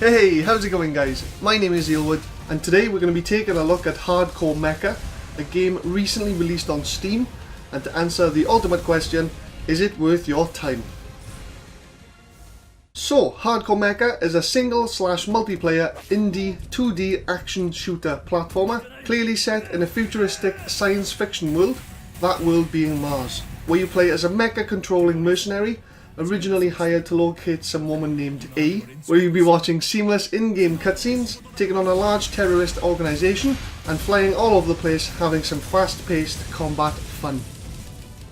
Hey, how's it going guys? My name is Eelwood and today we're going to be taking a look at Hardcore Mecha, a game recently released on Steam, and to answer the ultimate question, is it worth your time? So, Hardcore Mecha is a single/multiplayer indie 2D action shooter platformer, clearly set in a futuristic science fiction world, that world being Mars, where you play as a mecha controlling mercenary originally hired to locate some woman named A, where you'll be watching seamless in-game cutscenes, taking on a large terrorist organisation, and flying all over the place having some fast-paced combat fun.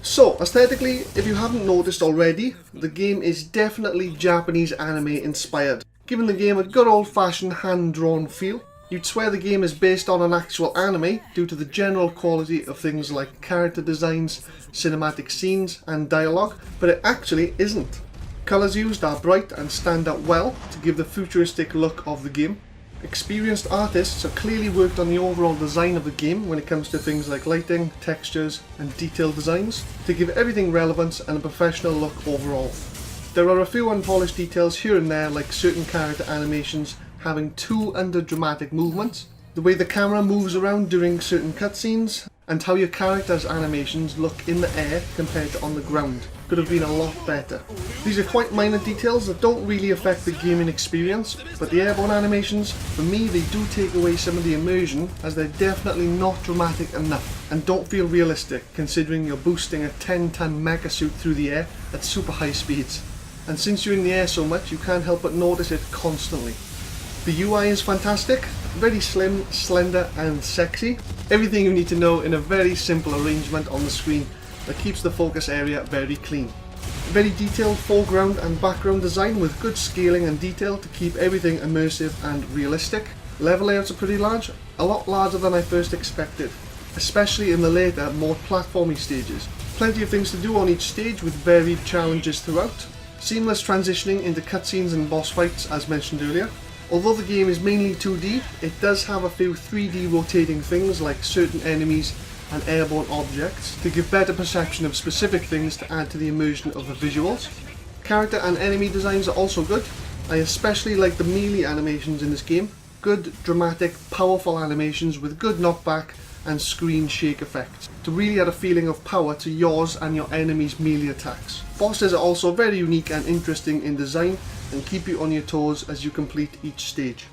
So, aesthetically, if you haven't noticed already, the game is definitely Japanese anime inspired, giving the game a good old-fashioned hand-drawn feel. You'd swear the game is based on an actual anime due to the general quality of things like character designs, cinematic scenes and dialogue, but it actually isn't. Colours used are bright and stand out well to give the futuristic look of the game. Experienced artists have clearly worked on the overall design of the game when it comes to things like lighting, textures and detailed designs to give everything relevance and a professional look overall. There are a few unpolished details here and there, like certain character animations having too under-dramatic movements, the way the camera moves around during certain cutscenes, and how your character's animations look in the air compared to on the ground could have been a lot better. These are quite minor details that don't really affect the gaming experience, but the airborne animations, for me, they do take away some of the immersion, as they're definitely not dramatic enough and don't feel realistic considering you're boosting a 10-ton mecha suit through the air at super high speeds. And since you're in the air so much, you can't help but notice it constantly. The UI is fantastic, very slim, slender and sexy. Everything you need to know in a very simple arrangement on the screen that keeps the focus area very clean. Very detailed foreground and background design with good scaling and detail to keep everything immersive and realistic. Level layouts are pretty large, a lot larger than I first expected, especially in the later, more platformy stages. Plenty of things to do on each stage with varied challenges throughout. Seamless transitioning into cutscenes and boss fights as mentioned earlier. Although the game is mainly 2D, it does have a few 3D rotating things like certain enemies and airborne objects to give better perception of specific things to add to the immersion of the visuals. Character and enemy designs are also good. I especially like the melee animations in this game. Good, dramatic, powerful animations with good knockback and screen shake effects to really add a feeling of power to yours and your enemy's melee attacks. Bosses are also very unique and interesting in design and keep you on your toes as you complete each stage.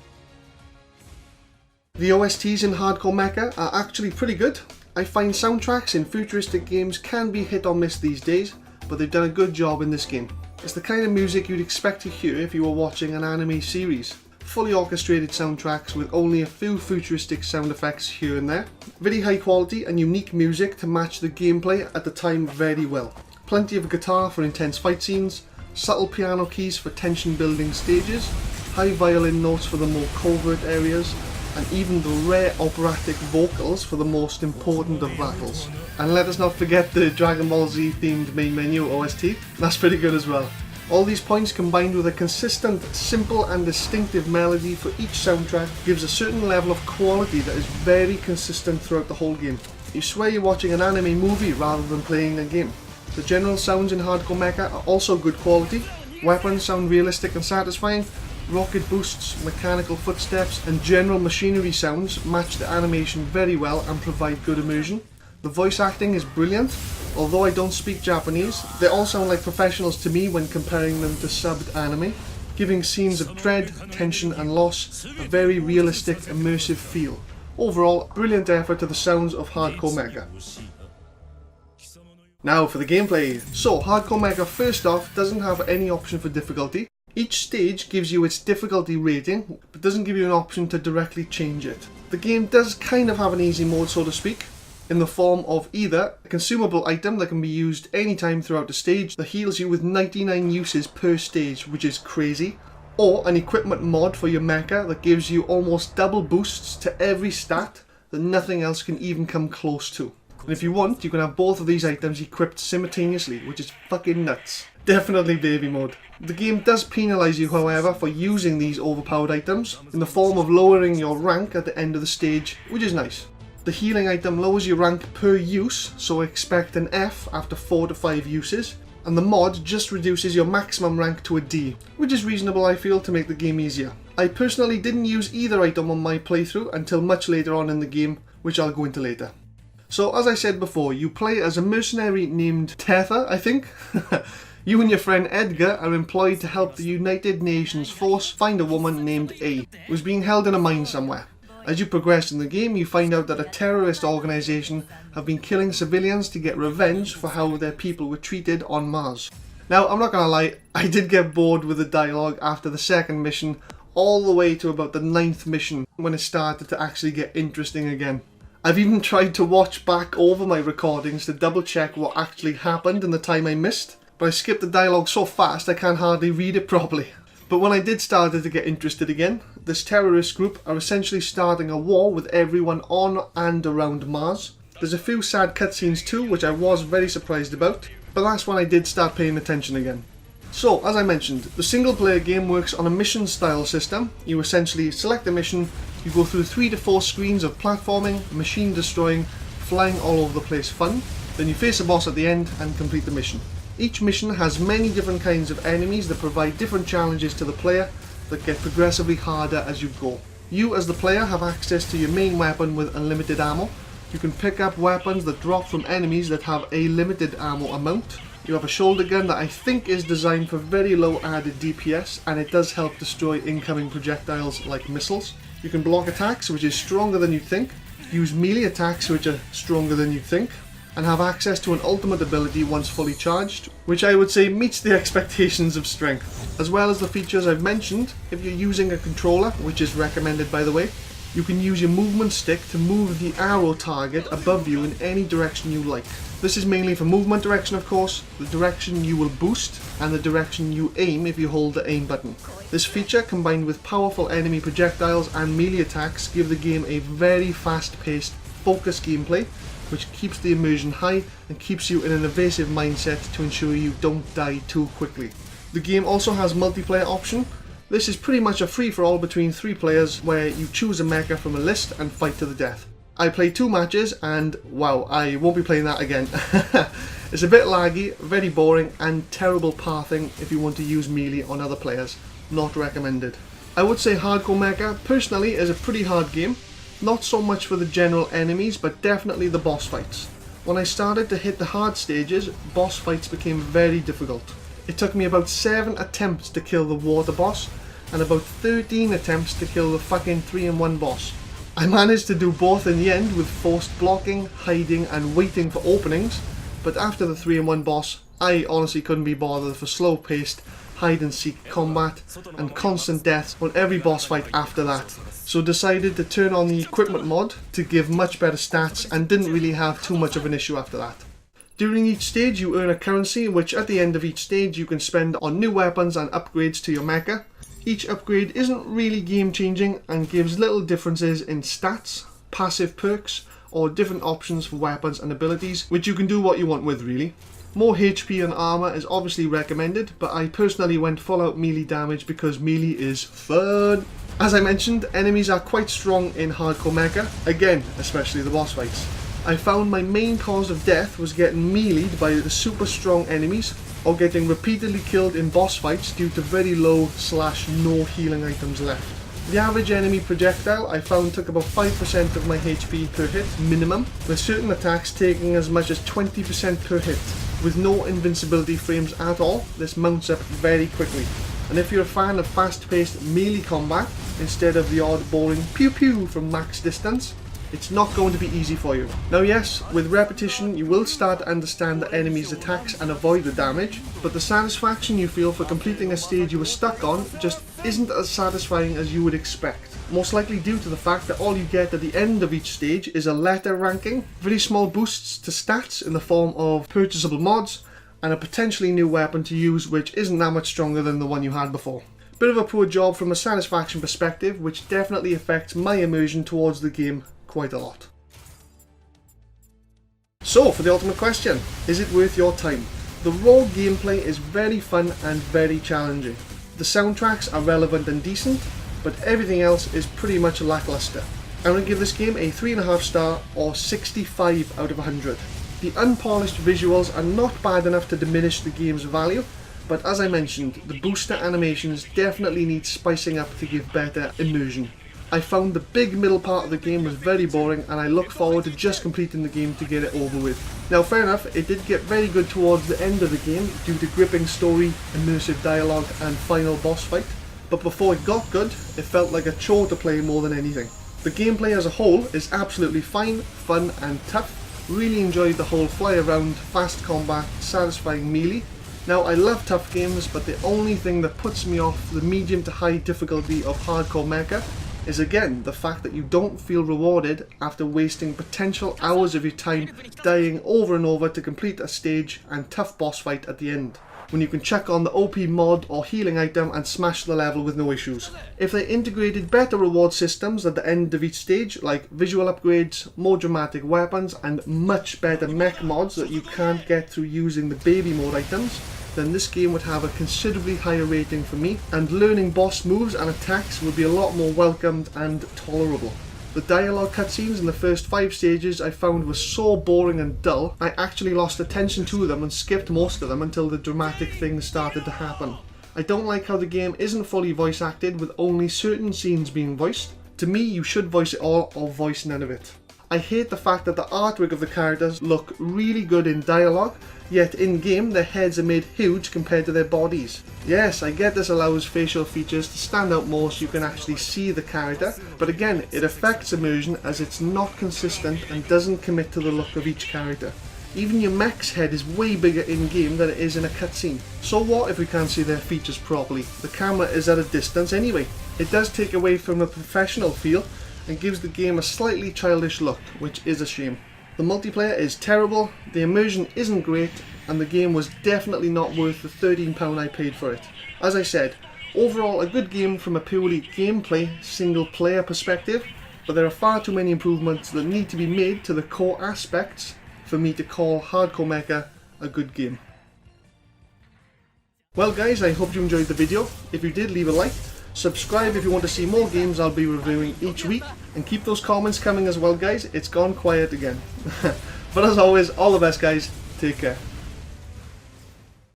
The OSTs in Hardcore Mecha are actually pretty good. I find soundtracks in futuristic games can be hit or miss these days, but they've done a good job in this game. It's the kind of music you'd expect to hear if you were watching an anime series. Fully orchestrated soundtracks with only a few futuristic sound effects here and there. Very high quality and unique music to match the gameplay at the time very well. Plenty of guitar for intense fight scenes, subtle piano keys for tension building stages, high violin notes for the more covert areas, and even the rare operatic vocals for the most important of battles. And let us not forget the Dragon Ball Z themed main menu OST, that's pretty good as well. All these points combined with a consistent, simple and distinctive melody for each soundtrack gives a certain level of quality that is very consistent throughout the whole game. You swear you're watching an anime movie rather than playing a game. The general sounds in Hardcore Mecha are also good quality. Weapons sound realistic and satisfying. Rocket boosts, mechanical footsteps and general machinery sounds match the animation very well and provide good immersion. The voice acting is brilliant. Although I don't speak Japanese, they all sound like professionals to me when comparing them to subbed anime, giving scenes of dread, tension and loss a very realistic, immersive feel. Overall, brilliant effort to the sounds of Hardcore Mecha. Now for the gameplay. So, Hardcore Mecha first off doesn't have any option for difficulty. Each stage gives you its difficulty rating, but doesn't give you an option to directly change it. The game does kind of have an easy mode, so to speak, in the form of either a consumable item that can be used anytime throughout the stage that heals you with 99 uses per stage, which is crazy, or an equipment mod for your mecha that gives you almost double boosts to every stat that nothing else can even come close to. And if you want, you can have both of these items equipped simultaneously, which is fucking nuts. Definitely baby mode. The game does penalise you, however, for using these overpowered items, in the form of lowering your rank at the end of the stage, which is nice. The healing item lowers your rank per use, so expect an F after 4 to 5 uses, and the mod just reduces your maximum rank to a D, which is reasonable I feel to make the game easier. I personally didn't use either item on my playthrough until much later on in the game, which I'll go into later. So as I said before, you play as a mercenary named Tether, I think. You and your friend Edgar are employed to help the United Nations force find a woman named A, who's being held in a mine somewhere. As you progress in the game, you find out that a terrorist organisation have been killing civilians to get revenge for how their people were treated on Mars. Now, I'm not gonna lie, I did get bored with the dialogue after the second mission, all the way to about the 9th mission, when it started to actually get interesting again. I've even tried to watch back over my recordings to double check what actually happened in the time I missed, but I skipped the dialogue so fast I can't hardly read it properly. But when I did start to get interested again, this terrorist group are essentially starting a war with everyone on and around Mars. There's a few sad cutscenes too, which I was very surprised about, but that's when I did start paying attention again. So, as I mentioned, the single player game works on a mission style system. You essentially select a mission, you go through 3 to 4 screens of platforming, machine destroying, flying all over the place fun, then you face a boss at the end and complete the mission. Each mission has many different kinds of enemies that provide different challenges to the player that get progressively harder as you go. You as the player have access to your main weapon with unlimited ammo. You can pick up weapons that drop from enemies that have a limited ammo amount. You have a shoulder gun that I think is designed for very low added DPS, and it does help destroy incoming projectiles like missiles. You can block attacks, which is stronger than you'd think, use melee attacks, which are stronger than you'd think, and have access to an ultimate ability once fully charged, which I would say meets the expectations of strength. As well as the features I've mentioned, if you're using a controller, which is recommended by the way, you can use your movement stick to move the arrow target above you in any direction you like. This is mainly for movement direction, of course, the direction you will boost, and the direction you aim if you hold the aim button. This feature, combined with powerful enemy projectiles and melee attacks, give the game a very fast-paced, focused gameplay, which keeps the immersion high and keeps you in an evasive mindset to ensure you don't die too quickly. The game also has multiplayer option. This is pretty much a free-for-all between 3 players where you choose a mecha from a list and fight to the death. I played 2 matches and wow, I won't be playing that again. It's a bit laggy, very boring, and terrible pathing if you want to use melee on other players. Not recommended. I would say Hardcore Mecha personally is a pretty hard game. Not so much for the general enemies, but definitely the boss fights. When I started to hit the hard stages, boss fights became very difficult. It took me about 7 attempts to kill the water boss, and about 13 attempts to kill the fucking 3-in-1 boss. I managed to do both in the end with forced blocking, hiding and waiting for openings, but after the 3-in-1 boss, I honestly couldn't be bothered for slow paced, hide and seek combat and constant deaths on every boss fight after that. So decided to turn on the equipment mod to give much better stats and didn't really have too much of an issue after that. During each stage you earn a currency which at the end of each stage you can spend on new weapons and upgrades to your mecha. Each upgrade isn't really game changing and gives little differences in stats, passive perks or different options for weapons and abilities which you can do what you want with really. More HP and armor is obviously recommended, but I personally went full out melee damage because melee is fun. As I mentioned, enemies are quite strong in Hardcore Mecha, again, especially the boss fights. I found my main cause of death was getting meleeed by the super strong enemies, or getting repeatedly killed in boss fights due to very low / no healing items left. The average enemy projectile I found took about 5% of my HP per hit minimum, with certain attacks taking as much as 20% per hit. With no invincibility frames at all, this mounts up very quickly. And if you're a fan of fast-paced melee combat, instead of the odd boring pew pew from max distance, it's not going to be easy for you. Now yes, with repetition you will start to understand the enemy's attacks and avoid the damage, but the satisfaction you feel for completing a stage you were stuck on just isn't as satisfying as you would expect. Most likely due to the fact that all you get at the end of each stage is a letter ranking, very small boosts to stats in the form of purchasable mods, and a potentially new weapon to use which isn't that much stronger than the one you had before. Bit of a poor job from a satisfaction perspective, which definitely affects my immersion towards the game quite a lot. So, for the ultimate question, is it worth your time? The raw gameplay is very fun and very challenging. The soundtracks are relevant and decent, but everything else is pretty much lackluster. I'm going to give this game a 3.5 star or 65 out of 100. The unpolished visuals are not bad enough to diminish the game's value, but as I mentioned, the booster animations definitely need spicing up to give better immersion. I found the big middle part of the game was very boring, and I look forward to just completing the game to get it over with. Now fair enough, it did get very good towards the end of the game due to gripping story, immersive dialogue and final boss fight, but before it got good, it felt like a chore to play more than anything. The gameplay as a whole is absolutely fine, fun and tough. Really enjoyed the whole fly around, fast combat, satisfying melee. Now I love tough games, but the only thing that puts me off the medium to high difficulty of Hardcore Mecha is again the fact that you don't feel rewarded after wasting potential hours of your time dying over and over to complete a stage and tough boss fight at the end, when you can chuck on the OP mod or healing item and smash the level with no issues. If they integrated better reward systems at the end of each stage, like visual upgrades, more dramatic weapons and much better mech mods that you can't get through using the baby mode items, then this game would have a considerably higher rating for me, and learning boss moves and attacks would be a lot more welcomed and tolerable. The dialogue cutscenes in the first 5 stages I found were so boring and dull, I actually lost attention to them and skipped most of them until the dramatic things started to happen. I don't like how the game isn't fully voice acted with only certain scenes being voiced. To me, you should voice it all or voice none of it. I hate the fact that the artwork of the characters look really good in dialogue, yet in game their heads are made huge compared to their bodies. Yes, I get this allows facial features to stand out more so you can actually see the character, but again it affects immersion as it's not consistent and doesn't commit to the look of each character. Even your mech's head is way bigger in game than it is in a cutscene. So what if we can't see their features properly? The camera is at a distance anyway. It does take away from the professional feel and gives the game a slightly childish look, which is a shame. The multiplayer is terrible, the immersion isn't great, and the game was definitely not worth the £13 I paid for it. As I said, overall a good game from a purely gameplay, single player perspective, but there are far too many improvements that need to be made to the core aspects for me to call Hardcore Mecha a good game. Well guys, I hope you enjoyed the video. If you did, leave a like. Subscribe if you want to see more games I'll be reviewing each week, and keep those comments coming as well guys, it's gone quiet again. But as always, all the best guys, take care.